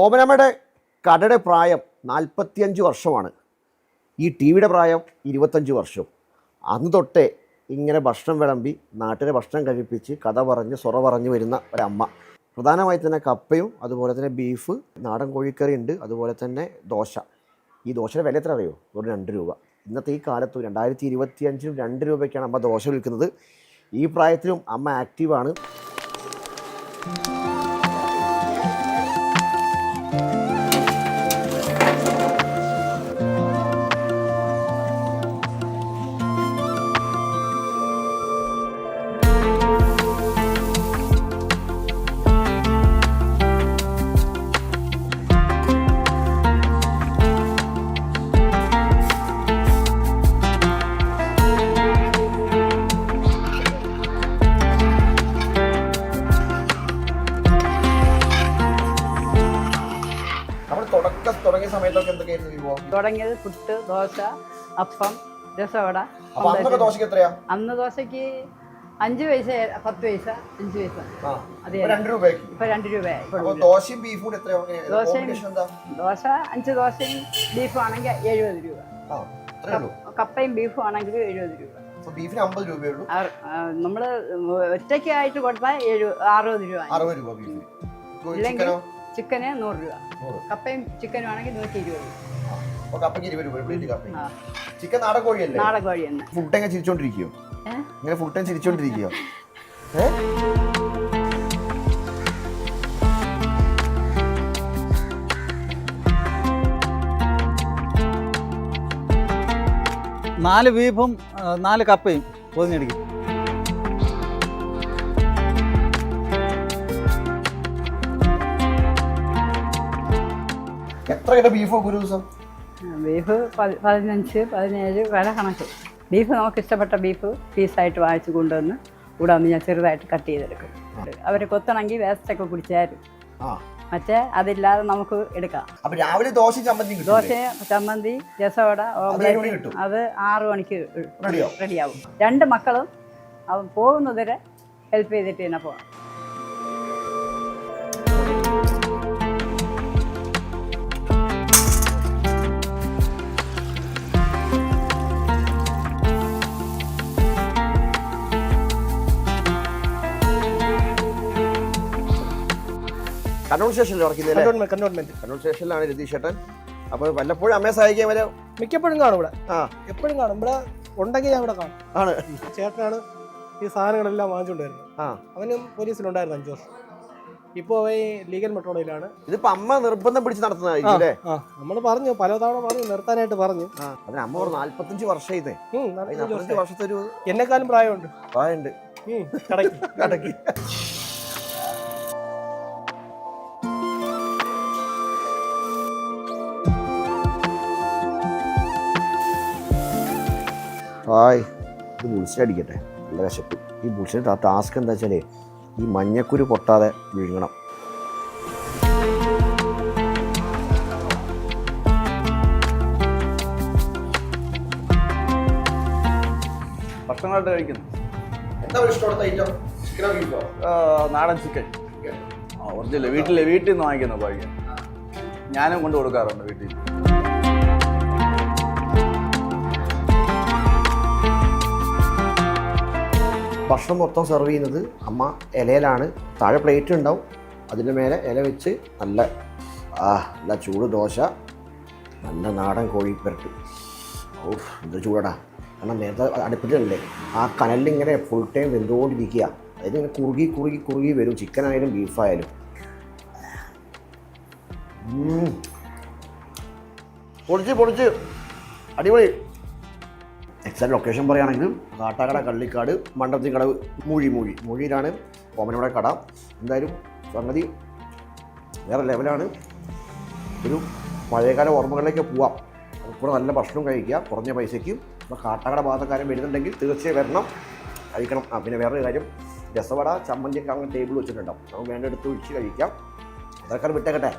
ഓമനമ്മയുടെ കടയുടെ പ്രായം 45 വർഷമാണ്. ഈ ടി വിയുടെ പ്രായം 25 വർഷം. അന്ന് തൊട്ടേ ഇങ്ങനെ ഭക്ഷണം വിളമ്പി നാട്ടിലെ ഭക്ഷണം കഴിപ്പിച്ച് കഥ പറഞ്ഞ് സൊറ പറഞ്ഞു വരുന്ന ഒരമ്മ. പ്രധാനമായി തന്നെ കപ്പയും അതുപോലെ തന്നെ ബീഫ്, നാടൻ കോഴിക്കറി ഉണ്ട്, അതുപോലെ തന്നെ ദോശ. ഈ ദോശയുടെ വില എത്ര അറിയോ? ഒരു 2 രൂപ. ഇന്നത്തെ ഈ കാലത്ത് 2025 2 രൂപയ്ക്കാണ് അമ്മ ദോശ വിൽക്കുന്നത്. ഈ പ്രായത്തിലും അമ്മ ആക്റ്റീവാണ്. തുടങ്ങിയ സമയത്തൊക്കെ എന്തൊക്കെയായിരുന്നു വിഭവം? തുടങ്ങിയത് പുട്ട്, ദോശ, അപ്പം, രസവട. അന്ന് ദോശക്ക് 5 പൈസ, 10 പൈസ, 5 പൈസ. അതെ, 2 രൂപയ്ക്ക്. ഇപ്പൊ 2 രൂപയായി. ദോശയും ബീഫും ദോശ 5 ദോശയും ബീഫും ആണെങ്കിൽ 70 രൂപ. കപ്പയും ബീഫും ആണെങ്കിൽ 70 രൂപ. ബീഫിന് 50 രൂപയുള്ളൂ. നമ്മള് ഒറ്റയ്ക്ക് ആയിട്ട് കൊടുത്താൽ 60 രൂപ. 60 രൂപ ബീഫിന്. ഇല്ലെങ്കിൽ ചിക്കന് 100 രൂപ. കപ്പയും ചിക്കനും ആണെങ്കിൽ 120 രൂപ. ചിക്കൻ നാടൻ കോഴിയല്ലേ? നാടൻ കോഴി തന്നെ. ഫുൾ ടൈം ചിരിച്ചോണ്ടിരിക്കോ? ഇങ്ങനെ ഫുൾ ടൈം ചിരിച്ചോണ്ടിരിക്കോ? നാല് ബീഫും 4 കപ്പയും പൊതിഞ്ഞടിക്കും. എത്ര കിലോ ബീഫ് ഒരു ദിവസം? ബീഫ് 15, 17 വില കണക്ക്. ബീഫ് നമുക്ക് ഇഷ്ടപ്പെട്ട ബീഫ് പീസായിട്ട് വാങ്ങിച്ചു കൊണ്ടുവന്ന് ഇവിടെ വന്ന് ഞാൻ ചെറുതായിട്ട് കട്ട് ചെയ്തെടുക്കും. അവർ കൊത്തണമെങ്കിൽ വേസ്റ്റൊക്കെ കുടിച്ചാലും മറ്റേ അതില്ലാതെ നമുക്ക് എടുക്കാം. ദോശ, ചമ്മന്തി, രസവട, ഓംലെറ്റ് അത് 6 മണിക്ക് റെഡിയാവും. 2 മക്കളും അവൻ പോകുന്നതുവരെ ഹെൽപ്പ് ചെയ്തിട്ട് തന്നെ പോകാം. കണ്ണൂർ സ്റ്റേഷനിലാണ് രതീഷ് ചേട്ടൻ. അപ്പോൾ വല്ലപ്പോഴും അമ്മയെ സഹായിക്കാൻ വരെ മിക്കപ്പോഴും കാണും ഇവിടെ. എപ്പോഴും കാണും ഇവിടെ ഉണ്ടെങ്കിൽ ഞാൻ ഇവിടെ കാണും. ആണ് ചേട്ടനാണ് ഈ സാധനങ്ങളെല്ലാം വാങ്ങിച്ചുകൊണ്ട് വരുന്നത്. അവനും പോലീസിലുണ്ടായിരുന്നു 5 വർഷം. ഇപ്പോൾ ഈ ലീഗൽ മെട്രോളയിലാണ്. ഇതിപ്പോ അമ്മ നിർബന്ധം പിടിച്ച് നടത്തുന്നതായിരിക്കും. നമ്മൾ പറഞ്ഞു, പലതവണ പറഞ്ഞു, നിർത്താനായിട്ട് പറഞ്ഞു. അമ്മ 45 വർഷം ഇതേ. 45 വർഷത്തെ ഒരു എന്നെക്കാളും പ്രായമുണ്ട്. കടക്കി ഇത് ബുൾസിനടിക്കട്ടെ, നല്ല വിശപ്പ്. ഈ ബുൾസിന് ടാസ്ക് എന്താ വെച്ചാൽ ഈ മഞ്ഞക്കുരു പൊട്ടാതെ വിഴുങ്ങണം. ഭക്ഷണമായിട്ട് കഴിക്കുന്നു. എന്താ ഇഷ്ടമുള്ള ഐറ്റം? ചിക്കനോ ബീഫോ? നാടൻ ചിക്കൻ. ഒറിജിനൽ വീട്ടിൽ നിന്ന് വാങ്ങിക്കുന്ന കോഴിക്ക് ഞാനും കൊണ്ട് കൊടുക്കാറുണ്ട് വീട്ടിൽ. ഭക്ഷണം മൊത്തം സെർവ് ചെയ്യുന്നത് അമ്മ ഇലയിലാണ്. താഴെ പ്ലേറ്റ് ഉണ്ടാവും, അതിൻ്റെ മേലെ ഇല വെച്ച് നല്ല ചൂട് ദോശ, നല്ല നാടൻ കോഴി പെരട്ട്. എന്ത് ചൂടാ! കാരണം നേരത്തെ അടുപ്പിലല്ലേ ആ കനലിങ്ങനെ ഫുൾ ടൈം വെന്തുകൊണ്ടിരിക്കുക. അതായത് ഇങ്ങനെ കുറുകി വരും, ചിക്കൻ ആയാലും ബീഫായാലും. പൊളിച്ച് അടിപൊളി. എക്സാക്ട് ലൊക്കേഷൻ പറയുകയാണെങ്കിൽ കാട്ടാക്കട, കള്ളിക്കാട്, മണ്ടത്തിക്കടവ്, മൂഴിയിലാണ് ഓമനയുടെ കട. എന്തായാലും സംഗതി വേറെ ലെവലാണ്. ഒരു പഴയകാല ഓർമ്മകളിലേക്ക് പോവാം. അതുകൂടെ നല്ല ഭക്ഷണം കഴിക്കുക കുറഞ്ഞ പൈസയ്ക്ക്. അപ്പോൾ കാട്ടാക്കട ഭാഗക്കാരൻ വരുന്നുണ്ടെങ്കിൽ തീർച്ചയായും വരണം, കഴിക്കണം. പിന്നെ വേറൊരു കാര്യം, രസവട, ചമ്മന്തിയൊക്കെ അങ്ങനെ ടേബിൾ വെച്ചിട്ടുണ്ടാവും. നമുക്ക് വേണ്ടെടുത്ത് ഒഴിച്ച് കഴിക്കാം. അതൊക്കെ വിട്ടേക്കട്ടെ.